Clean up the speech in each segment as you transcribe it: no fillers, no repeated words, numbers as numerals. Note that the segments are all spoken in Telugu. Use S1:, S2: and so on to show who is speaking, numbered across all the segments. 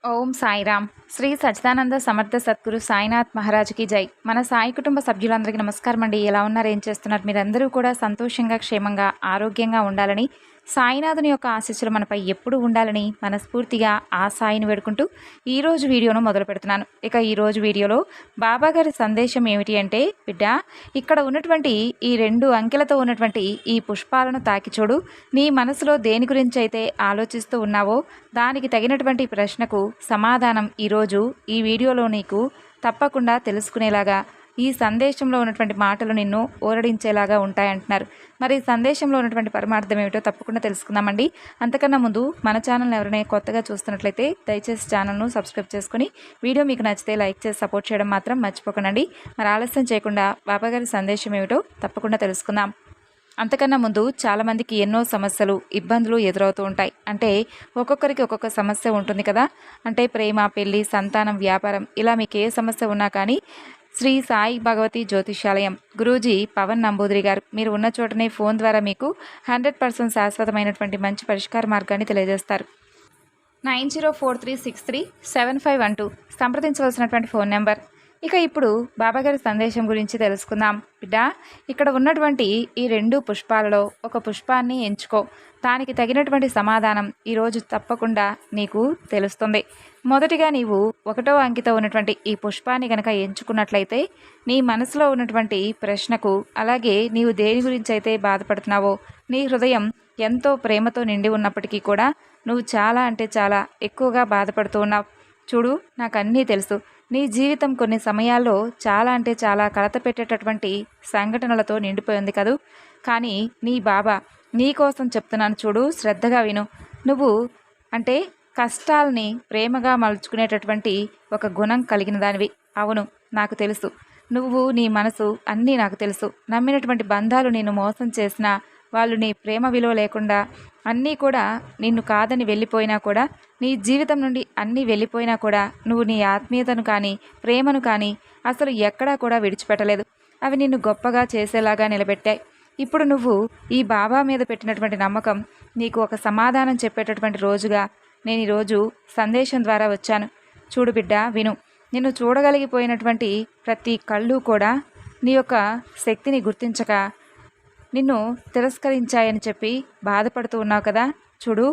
S1: ఓం సాయిరామ్. శ్రీ సచ్చిదానంద సమర్థ సద్గురు సాయినాథ్ మహారాజ్కి జై. మన సాయి కుటుంబ సభ్యులందరికీ నమస్కారం అండి. ఎలా ఉన్నారు, ఏం చేస్తున్నారు? మీరందరూ కూడా సంతోషంగా, క్షేమంగా, ఆరోగ్యంగా ఉండాలని, సాయినాథుని యొక్క ఆశీస్సులు మనపై ఎప్పుడు ఉండాలని మనస్ఫూర్తిగా ఆ సాయిని వేడుకుంటూ ఈరోజు వీడియోను మొదలు పెడుతున్నాను. ఇక ఈరోజు వీడియోలో బాబాగారి సందేశం ఏమిటి అంటే, బిడ్డ, ఇక్కడ ఉన్నటువంటి ఈ 2 అంకెలతో ఉన్నటువంటి ఈ పుష్పాలను తాకి చూడు. నీ మనసులో దేని గురించి అయితే ఆలోచిస్తూ ఉన్నావో దానికి తగినటువంటి ప్రశ్నకు సమాధానం ఈరోజు ఈ వీడియోలో నీకు తప్పకుండా తెలుసుకునేలాగా ఈ సందేశంలో ఉన్నటువంటి మాటలు నిన్ను ఓరడించేలాగా ఉంటాయంటున్నారు. మరి ఈ సందేశంలో ఉన్నటువంటి పరమార్థం ఏమిటో తప్పకుండా తెలుసుకుందామండి. అంతకన్నా ముందు మన ఛానల్ని ఎవరైనా కొత్తగా చూస్తున్నట్లయితే దయచేసి ఛానల్ను సబ్స్క్రైబ్ చేసుకుని వీడియో మీకు నచ్చితే లైక్ చేసి సపోర్ట్ చేయడం మాత్రం మర్చిపోకండి. మరి ఆలస్యం చేయకుండా బాబాగారి సందేశం ఏమిటో తప్పకుండా తెలుసుకుందాం. అంతకన్నా ముందు చాలామందికి ఎన్నో సమస్యలు, ఇబ్బందులు ఎదురవుతూ ఉంటాయి. అంటే ఒక్కొక్కరికి ఒక్కొక్క సమస్య ఉంటుంది కదా. అంటే ప్రేమ, పెళ్లి, సంతానం, వ్యాపారం, ఇలా మీకు ఏ సమస్య ఉన్నా కానీ శ్రీ సాయి భగవతి జ్యోతిష్యాలయం గురూజీ పవన్ నంబూదిరి గారు మీరు ఉన్న చోటనే ఫోన్ ద్వారా మీకు 100% శాశ్వతమైనటువంటి మంచి పరిష్కార మార్గాన్ని తెలియజేస్తారు. 9043637512 సంప్రదించవలసినటువంటి ఫోన్ నెంబర్. ఇక ఇప్పుడు బాబాగారి సందేశం గురించి తెలుసుకుందాం. బిడ్డ, ఇక్కడ ఉన్నటువంటి ఈ 2 పుష్పాలలో ఒక పుష్పాన్ని ఎంచుకో. దానికి తగినటువంటి సమాధానం ఈరోజు తప్పకుండా నీకు తెలుస్తుంది. మొదటిగా నీవు 1వ అంకితో ఉన్నటువంటి ఈ పుష్పాన్ని కనుక ఎంచుకున్నట్లయితే నీ మనసులో ఉన్నటువంటి ప్రశ్నకు, అలాగే నీవు దేని గురించి అయితే బాధపడుతున్నావో, నీ హృదయం ఎంతో ప్రేమతో నిండి ఉన్నప్పటికీ కూడా నువ్వు చాలా అంటే చాలా ఎక్కువగా బాధపడుతూ ఉన్నావు. చూడు, నాకు అన్నీ తెలుసు. నీ జీవితం కొన్ని సమయాల్లో చాలా అంటే చాలా కలత పెట్టేటటువంటి సంఘటనలతో నిండిపోయింది కదూ. కానీ నీ బాబా నీ కోసం చెప్తున్నాను, చూడు, శ్రద్ధగా విను. నువ్వు అంటే కష్టాల్ని ప్రేమగా మలుచుకునేటటువంటి ఒక గుణం కలిగిన దానివి. అవును, నాకు తెలుసు. నువ్వు, నీ మనసు అన్నీ నాకు తెలుసు. నమ్మినటువంటి బంధాలు నిన్ను మోసం చేసినా, వాళ్ళు నీ ప్రేమ విలువ లేకుండా అన్నీ కూడా నిన్ను కాదని వెళ్ళిపోయినా కూడా, నీ జీవితం నుండి అన్నీ వెళ్ళిపోయినా కూడా నువ్వు నీ ఆత్మీయతను కానీ, ప్రేమను కానీ అసలు ఎక్కడా కూడా విడిచిపెట్టలేదు. అవి నిన్ను గొప్పగా చేసేలాగా నిలబెట్టాయి. ఇప్పుడు నువ్వు ఈ బాబా మీద పెట్టినటువంటి నమ్మకం నీకు ఒక సమాధానం చెప్పేటటువంటి రోజుగా నేను ఈరోజు సందేశం ద్వారా వచ్చాను. చూడు బిడ్డ, విను. నిన్ను చూడగలిగిపోయినటువంటి ప్రతి కళ్ళు కూడా నీ యొక్క శక్తిని గుర్తించక నిన్ను తిరస్కరించాయని చెప్పి బాధపడుతూ ఉన్నావు కదా. చూడు,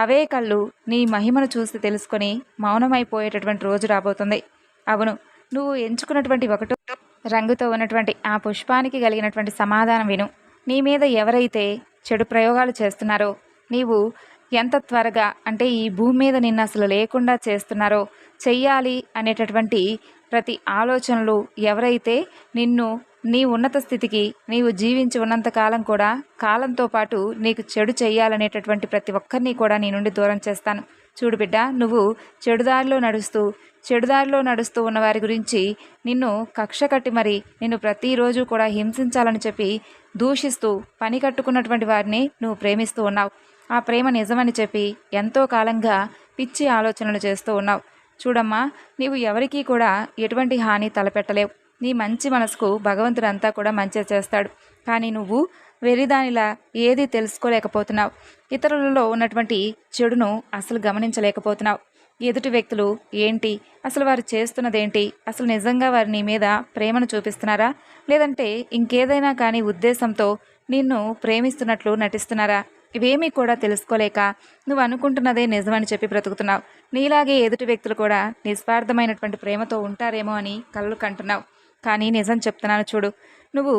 S1: అవే కళ్ళు నీ మహిమను చూసి తెలుసుకొని మౌనమైపోయేటటువంటి రోజు రాబోతుంది. అవును, నువ్వు ఎంచుకున్నటువంటి 1వ రంగుతో ఉన్నటువంటి ఆ పుష్పానికి కలిగినటువంటి సమాధానం విను. నీ మీద ఎవరైతే చెడు ప్రయోగాలు చేస్తున్నారో, నీవు ఎంత త్వరగా అంటే ఈ భూమి మీద నిన్ను అసలు లేకుండా చేస్తున్నారో, చెయ్యాలి అనేటటువంటి ప్రతి ఆలోచనలు ఎవరైతే నిన్ను నీ ఉన్నత స్థితికి నీవు జీవించి ఉన్నంతకాలం కూడా కాలంతో పాటు నీకు చెడు చేయాలనేటటువంటి ప్రతి ఒక్కరిని కూడా నీ నుండి దూరం చేస్తాను. చూడు బిడ్డ, నువ్వు చెడుదారిలో నడుస్తూ ఉన్న వారి గురించి నిన్ను కక్ష కట్టి మరి నిన్ను ప్రతిరోజు కూడా హింసించాలని చెప్పి దూషిస్తూ పని కట్టుకున్నటువంటి వారిని నువ్వు ప్రేమిస్తూ ఉన్నావు. ఆ ప్రేమ నిజమని చెప్పి ఎంతో కాలంగా పిచ్చి ఆలోచనలు చేస్తూ ఉన్నావు. చూడమ్మా, నీవు ఎవరికీ కూడా ఎటువంటి హాని తలపెట్టలేవు. నీ మంచి మనసుకు భగవంతుడంతా కూడా మంచి చేస్తాడు. కానీ నువ్వు వెరిదానిలా ఏది తెలుసుకోలేకపోతున్నావు. ఇతరులలో ఉన్నటువంటి చెడును అసలు గమనించలేకపోతున్నావు. ఎదుటి వ్యక్తులు ఏంటి, అసలు వారు చేస్తున్నదేంటి, అసలు నిజంగా వారు నీ మీద ప్రేమను చూపిస్తున్నారా, లేదంటే ఇంకేదైనా కానీ ఉద్దేశంతో నిన్ను ప్రేమిస్తున్నట్లు నటిస్తున్నారా, ఇవేమీ కూడా తెలుసుకోలేక నువ్వు అనుకుంటున్నదే నిజమని చెప్పి బ్రతుకుతున్నావు. నీలాగే ఎదుటి వ్యక్తులు కూడా నిస్వార్థమైనటువంటి ప్రేమతో ఉంటారేమో అని కలలు కంటున్నావు. కానీ నిజం చెప్తున్నాను, చూడు, నువ్వు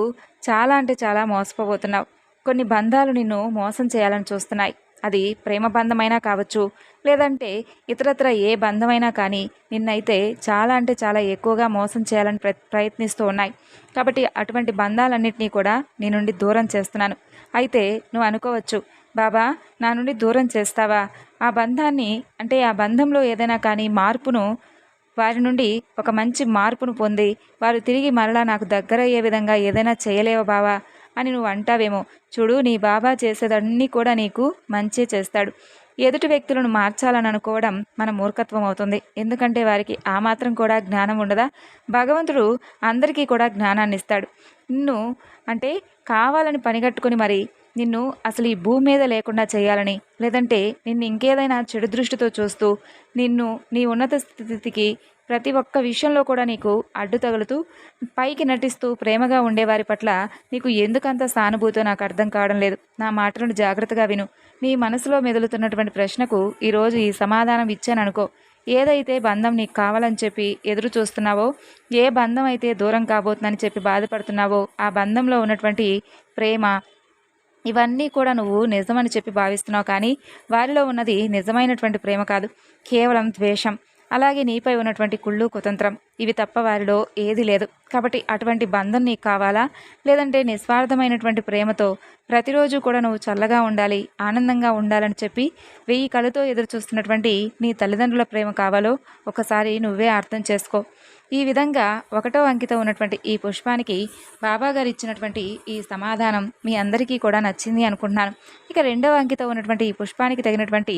S1: చాలా అంటే చాలా మోసపోబోతున్నావు. కొన్ని బంధాలు నిన్ను మోసం చేయాలని చూస్తున్నాయి. అది ప్రేమ బంధమైనా కావచ్చు, లేదంటే ఇతరత్ర ఏ బంధమైనా కానీ నిన్నైతే చాలా అంటే చాలా ఎక్కువగా మోసం చేయాలని ప్రయత్నిస్తూ ఉన్నాయి. కాబట్టి అటువంటి బంధాలన్నింటినీ కూడా నీ నుండి దూరం చేస్తున్నాను. అయితే నువ్వు అనుకోవచ్చు, బాబా నా నుండి దూరం చేస్తావా? ఆ బంధాన్ని అంటే ఆ బంధంలో ఏదైనా కానీ మార్పును, వారి నుండి ఒక మంచి మార్పును పొంది వారు తిరిగి మరలా నాకు దగ్గరయ్యే విధంగా ఏదైనా చేయలేవా బావా అని నువ్వు అంటావేమో. చూడు, నీ బాబా చేసేదన్నీ కూడా నీకు మంచి చేస్తాడు. ఎదుటి వ్యక్తులను మార్చాలని అనుకోవడం మన మూర్ఖత్వం అవుతుంది. ఎందుకంటే వారికి ఆ మాత్రం కూడా జ్ఞానం ఉండదా? భగవంతుడు అందరికీ కూడా జ్ఞానాన్ని ఇస్తాడు. నిన్ను అంటే కావాలని పనిగట్టుకుని మరి నిన్ను అసలు ఈ భూమి మీద లేకుండా చేయాలని, లేదంటే నిన్ను ఇంకేదైనా చెడు దృష్టితో చూస్తూ నిన్ను నీ ఉన్నత స్థితికి ప్రతి ఒక్క విషయంలో కూడా నీకు అడ్డు తగులుతూ పైకి నటిస్తూ ప్రేమగా ఉండేవారి పట్ల నీకు ఎందుకంత సానుభూతో నాకు అర్థం కావడం లేదు. నా మాటలను జాగ్రత్తగా విను. నీ మనసులో మెదులుతున్నటువంటి ప్రశ్నకు ఈరోజు ఈ సమాధానం ఇచ్చాననుకో. ఏదైతే బంధం నీకు కావాలని చెప్పి ఎదురు చూస్తున్నావో, ఏ బంధం అయితే దూరం కాబోతుందని చెప్పి బాధపడుతున్నావో, ఆ బంధంలో ఉన్నటువంటి ప్రేమ ఇవన్నీ కూడా నువ్వు నిజమని చెప్పి భావిస్తున్నావు. కానీ వారిలో ఉన్నది నిజమైనటువంటి ప్రేమ కాదు, కేవలం ద్వేషం. అలాగే నీపై ఉన్నటువంటి కుళ్ళు కుతంత్రం, ఇవి తప్ప వారిలో ఏది లేదు. కాబట్టి అటువంటి బంధం నీకు కావాలా, లేదంటే నిస్వార్థమైనటువంటి ప్రేమతో ప్రతిరోజు కూడా నువ్వు చల్లగా ఉండాలి, ఆనందంగా ఉండాలని చెప్పి 1000 కళ్ళతో ఎదురు చూస్తున్నటువంటి నీ తల్లిదండ్రుల ప్రేమ కావాలో ఒకసారి నువ్వే అర్థం చేసుకో. ఈ విధంగా 1వ అంకితో ఉన్నటువంటి ఈ పుష్పానికి బాబాగారు ఇచ్చినటువంటి ఈ సమాధానం మీ అందరికీ కూడా నచ్చింది అనుకుంటున్నాను. ఇక 2వ అంకితో ఉన్నటువంటి ఈ పుష్పానికి తగినటువంటి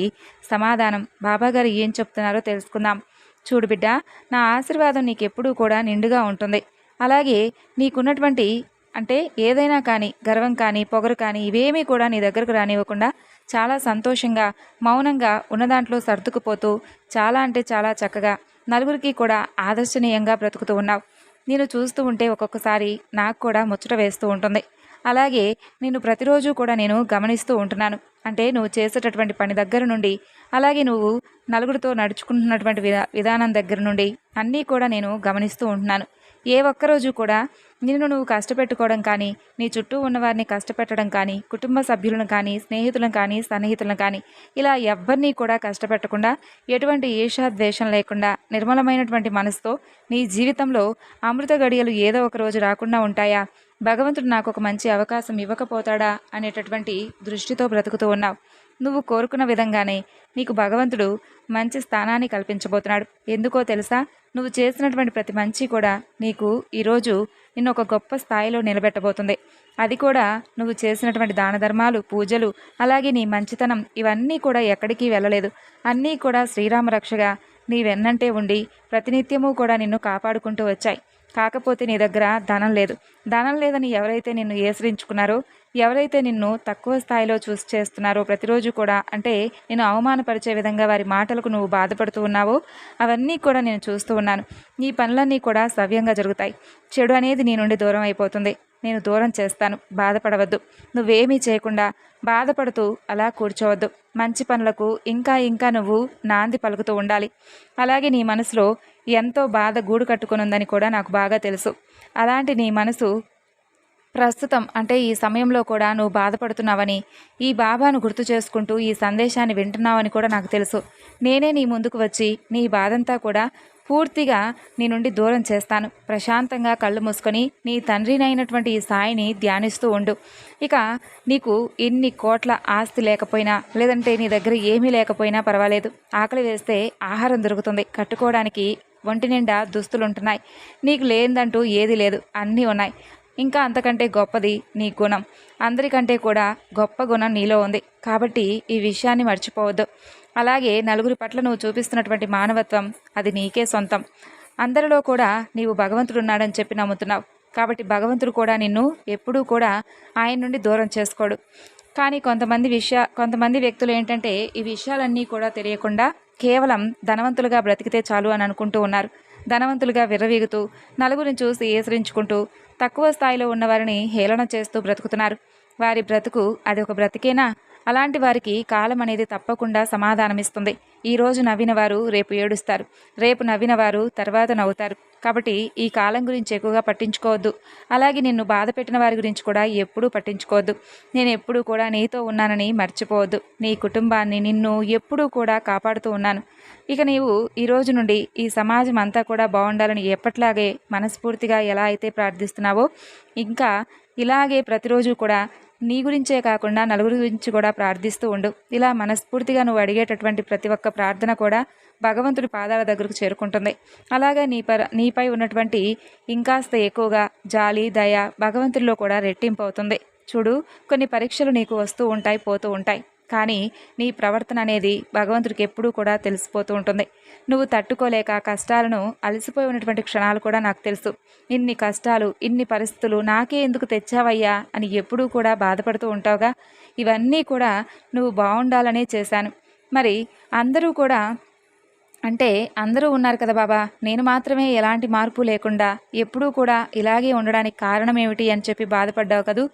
S1: సమాధానం బాబాగారు ఏం చెప్తున్నారో తెలుసుకుందాం. చూడు బిడ్డ, నా ఆశీర్వాదం నీకెప్పుడూ కూడా నిండుగా ఉంటుంది. అలాగే నీకున్నటువంటి అంటే ఏదైనా కానీ గర్వం కానీ పొగరు కానీ ఇవేమీ కూడా నీ దగ్గరకు రానివ్వకుండా చాలా సంతోషంగా మౌనంగా ఉన్న దాంట్లో సర్దుకుపోతూ చాలా అంటే చాలా చక్కగా నలుగురికి కూడా ఆదర్శనీయంగా బ్రతుకుతూ ఉన్నావు. నేను చూస్తూ ఉంటే ఒక్కొక్కసారి నాకు కూడా ముచ్చట వేస్తూ ఉంటుంది. అలాగే నేను ప్రతిరోజు కూడా నేను గమనిస్తూ ఉంటున్నాను. అంటే నువ్వు చేసేటటువంటి పని దగ్గర నుండి, అలాగే నువ్వు నలుగురితో నడుచుకుంటున్నటువంటి విధానం దగ్గర నుండి అన్నీ కూడా నేను గమనిస్తూ ఉంటున్నాను. ఏ ఒక్కరోజు కూడా నిన్ను నువ్వు కష్టపెట్టుకోవడం కానీ, నీ చుట్టూ ఉన్నవారిని కష్టపెట్టడం కానీ, కుటుంబ సభ్యులను కానీ, స్నేహితులను కానీ, సన్నిహితులను కానీ ఇలా ఎవ్వరినీ కూడా కష్టపెట్టకుండా, ఎటువంటి ఈర్ష్యాద్వేషం లేకుండా నిర్మలమైనటువంటి మనసుతో నీ జీవితంలో అమృత గడియలు ఏదో ఒక రోజు రాకుండా ఉంటాయా, భగవంతుడు నాకు ఒక మంచి అవకాశం ఇవ్వకపోతాడా అనేటటువంటి దృష్టితో బ్రతుకుతూ ఉన్నావు. నువ్వు కోరుకున్న విధంగానే నీకు భగవంతుడు మంచి స్థానాన్ని కల్పించబోతున్నాడు. ఎందుకో తెలుసా? నువ్వు చేసినటువంటి ప్రతి మంచి కూడా నీకు ఈరోజు నిన్ను ఒక గొప్ప స్థాయిలో నిలబెట్టబోతుంది. అది కూడా నువ్వు చేసినటువంటి దాన ధర్మాలు, పూజలు, అలాగే నీ మంచితనం ఇవన్నీ కూడా ఎక్కడికి వెళ్ళలేదు. అన్నీ కూడా శ్రీరామ రక్షగా నీ వెన్నంటే ఉండి ప్రతినిత్యము కూడా నిన్ను కాపాడుకుంటూ వచ్చాయి. కాకపోతే నీ దగ్గర ధనం లేదు. ధనం లేదని ఎవరైతే నిన్ను ఏసరించుకున్నారో, ఎవరైతే నిన్ను తక్కువ స్థాయిలో చూసి చేస్తున్నారో ప్రతిరోజు కూడా, అంటే నేను అవమానపరిచే విధంగా వారి మాటలకు నువ్వు బాధపడుతూ ఉన్నావో అవన్నీ కూడా నేను చూస్తూ ఉన్నాను. నీ పనులన్నీ కూడా సవ్యంగా జరుగుతాయి. చెడు అనేది నీ నుండి దూరం అయిపోతుంది. నేను దూరం చేస్తాను, బాధపడవద్దు. నువ్వేమీ చేయకుండా బాధపడుతూ అలా కూర్చోవద్దు. మంచి పనులకు ఇంకా ఇంకా నువ్వు నాంది పలుకుతూ ఉండాలి. అలాగే నీ మనసులో ఎంతో బాధ గూడు కట్టుకుని ఉందని కూడా నాకు బాగా తెలుసు. అలాంటి నీ మనసు ప్రస్తుతం అంటే ఈ సమయంలో కూడా నువ్వు బాధపడుతున్నావని, ఈ బాబాను గుర్తు చేసుకుంటూ ఈ సందేశాన్ని వింటున్నావని కూడా నాకు తెలుసు. నేనే నీ ముందుకు వచ్చి నీ బాధంతా కూడా పూర్తిగా నీ నుండి దూరం చేస్తాను. ప్రశాంతంగా కళ్ళు మూసుకొని నీ తండ్రినైనటువంటి ఈ సాయిని ధ్యానిస్తూ ఉండు. ఇక నీకు ఇన్ని కోట్ల ఆస్తి లేకపోయినా, లేదంటే నీ దగ్గర ఏమీ లేకపోయినా పర్వాలేదు. ఆకలి వేస్తే ఆహారం దొరుకుతుంది, కట్టుకోవడానికి ఒంటి నిండా దుస్తులుంటున్నాయి. నీకు లేదంటూ ఏది లేదు, అన్నీ ఉన్నాయి. ఇంకా అంతకంటే గొప్పది నీ గుణం. అందరికంటే కూడా గొప్ప గుణం నీలో ఉంది. కాబట్టి ఈ విషయాన్ని మర్చిపోవద్దు. అలాగే నలుగురి పట్ల నువ్వు చూపిస్తున్నటువంటి మానవత్వం అది నీకే సొంతం. అందరిలో కూడా నీవు భగవంతుడు ఉన్నాడని చెప్పి నమ్ముతున్నావు. కాబట్టి భగవంతుడు కూడా నిన్ను ఎప్పుడూ కూడా ఆయన నుండి దూరం చేసుకోడు. కానీ కొంతమంది వ్యక్తులు ఏంటంటే ఈ విషయాలన్నీ కూడా తెలియకుండా కేవలం ధనవంతులుగా బ్రతికితే చాలు అని అనుకుంటూ ఉన్నారు. ధనవంతులుగా విర్రవీగుతూ నలుగురిని చూసి ఏసరించుకుంటూ తక్కువ స్థాయిలో ఉన్నవారిని హేళన చేస్తూ బ్రతుకుతున్నారు. వారి బ్రతుకు అది ఒక బ్రతికేనా? అలాంటి వారికి కాలం అనేది తప్పకుండా సమాధానమిస్తుంది. ఈరోజు నవ్విన వారు రేపు ఏడుస్తారు, రేపు నవ్విన వారు తర్వాత నవ్వుతారు. కాబట్టి ఈ కాలం గురించి ఎక్కువగా పట్టించుకోవద్దు. అలాగే నిన్ను బాధ పెట్టిన వారి గురించి కూడా ఎప్పుడూ పట్టించుకోవద్దు. నేను ఎప్పుడూ కూడా నీతో ఉన్నానని మర్చిపోవద్దు. నీ కుటుంబాన్ని, నిన్ను ఎప్పుడూ కూడా కాపాడుతూ ఉన్నాను. ఇక నీవు ఈ రోజు నుండి ఈ సమాజం అంతా కూడా బాగుండాలని ఎప్పట్లాగే మనస్ఫూర్తిగా ఎలా అయితే ప్రార్థిస్తున్నావో, ఇంకా ఇలాగే ప్రతిరోజు కూడా నీ గురించే కాకుండా నలుగురి గురించి కూడా ప్రార్థిస్తూ ఉండు. ఇలా మనస్ఫూర్తిగా నువ్వు అడిగేటటువంటి ప్రతి ఒక్క ప్రార్థన కూడా భగవంతుడి పాదాల దగ్గరకు చేరుకుంటుంది. అలాగే నీపై ఉన్నటువంటి ఇంకాస్త ఎక్కువగా జాలి, దయ భగవంతుడిలో కూడా రెట్టింపు అవుతుంది. చూడు, కొన్ని పరీక్షలు నీకు వస్తూ ఉంటాయి, పోతూ ఉంటాయి. కానీ నీ ప్రవర్తన అనేది భగవంతుడికి ఎప్పుడూ కూడా తెలిసిపోతూ ఉంటుంది. నువ్వు తట్టుకోలేక కష్టాలను అలసిపోయి ఉన్నటువంటి క్షణాలు కూడా నాకు తెలుసు. ఇన్ని కష్టాలు, ఇన్ని పరిస్థితులు నాకే ఎందుకు తెచ్చావయ్యా అని ఎప్పుడూ కూడా బాధపడుతూ ఉంటావుగా. ఇవన్నీ కూడా నువ్వు బాగుండాలనే చేశాను. మరి అందరూ కూడా అంటే అందరూ ఉన్నారు కదా బాబా, నేను మాత్రమే ఎలాంటి మార్పు లేకుండా ఎప్పుడూ కూడా ఇలాగే ఉండడానికి కారణం ఏమిటి అని చెప్పి బాధపడ్డావు కదూ.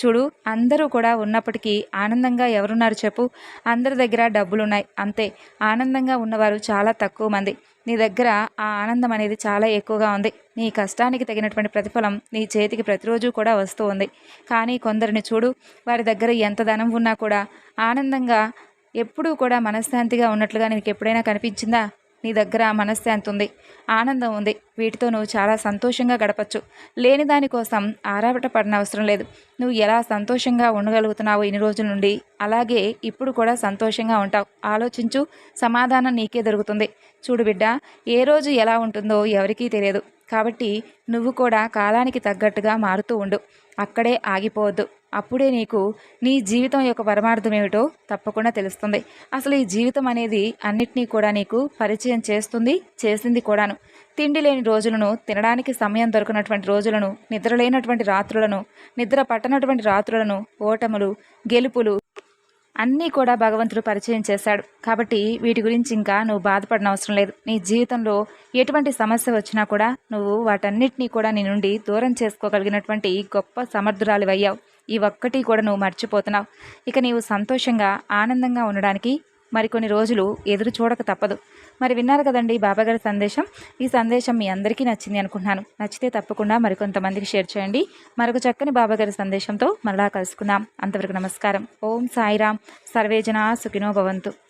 S1: చూడు, అందరూ కూడా ఉన్నప్పటికీ ఆనందంగా ఎవరున్నారు చెప్పు? అందరి దగ్గర డబ్బులున్నాయి అంతే. ఆనందంగా ఉన్నవారు చాలా తక్కువ మంది. నీ దగ్గర ఆ ఆనందం అనేది చాలా ఎక్కువగా ఉంది. నీ కష్టానికి తగినటువంటి ప్రతిఫలం నీ చేతికి ప్రతిరోజు కూడా వస్తూ ఉంది. కానీ కొందరిని చూడు, వారి దగ్గర ఎంత ధనం ఉన్నా కూడా ఆనందంగా ఎప్పుడూ కూడా మనశ్శాంతిగా ఉన్నట్లుగా నీకు ఎప్పుడైనా కనిపించిందా? నీ దగ్గర మనశ్శాంతి ఉంది, ఆనందం ఉంది. వీటితో నువ్వు చాలా సంతోషంగా గడపచ్చు. లేని దానికోసం ఆరాటపడిన పడిన అవసరం లేదు. నువ్వు ఎలా సంతోషంగా ఉండగలుగుతున్నావు ఇన్ని రోజుల నుండి, అలాగే ఇప్పుడు కూడా సంతోషంగా ఉంటావు. ఆలోచించు, సమాధానం నీకే దొరుకుతుంది. చూడు బిడ్డ, ఏ రోజు ఎలా ఉంటుందో ఎవరికీ తెలియదు. కాబట్టి నువ్వు కూడా కాలానికి తగ్గట్టుగా మారుతూ ఉండు. అక్కడే ఆగిపోవద్దు. అప్పుడే నీకు నీ జీవితం యొక్క పరమార్థం ఏమిటో తప్పకుండా తెలుస్తుంది. అసలు ఈ జీవితం అనేది అన్నిటినీ కూడా నీకు పరిచయం చేస్తుంది, చేసింది కూడాను. తిండి లేని రోజులను, తినడానికి సమయం దొరకనటువంటి రోజులను, నిద్ర లేనటువంటి రాత్రులను, నిద్ర పట్టనటువంటి రాత్రులను, ఓటములు, గెలుపులు అన్నీ కూడా భగవంతుడు పరిచయం చేశాడు. కాబట్టి వీటి గురించి ఇంకా నువ్వు బాధపడిన అవసరం లేదు. నీ జీవితంలో ఎటువంటి సమస్య వచ్చినా కూడా నువ్వు వాటన్నిటినీ కూడా నీ నుండి దూరం చేసుకోగలిగినటువంటి గొప్ప సమర్థురాలివయ్యావు. ఈ ఒక్కటి కూడా నువ్వు మర్చిపోతున్నావు. ఇక నీవు సంతోషంగా, ఆనందంగా ఉండడానికి మరికొన్ని రోజులు ఎదురు చూడక తప్పదు. మరి విన్నారు కదండి బాబాగారి సందేశం. ఈ సందేశం మీ అందరికీ నచ్చింది అనుకుంటున్నాను. నచ్చితే తప్పకుండా మరికొంతమందికి షేర్ చేయండి. మరొక చక్కని బాబాగారి సందేశంతో మరలా కలుసుకుందాం. అంతవరకు నమస్కారం. ఓం సాయిరామ్. సర్వేజన సుఖినో భవంతు.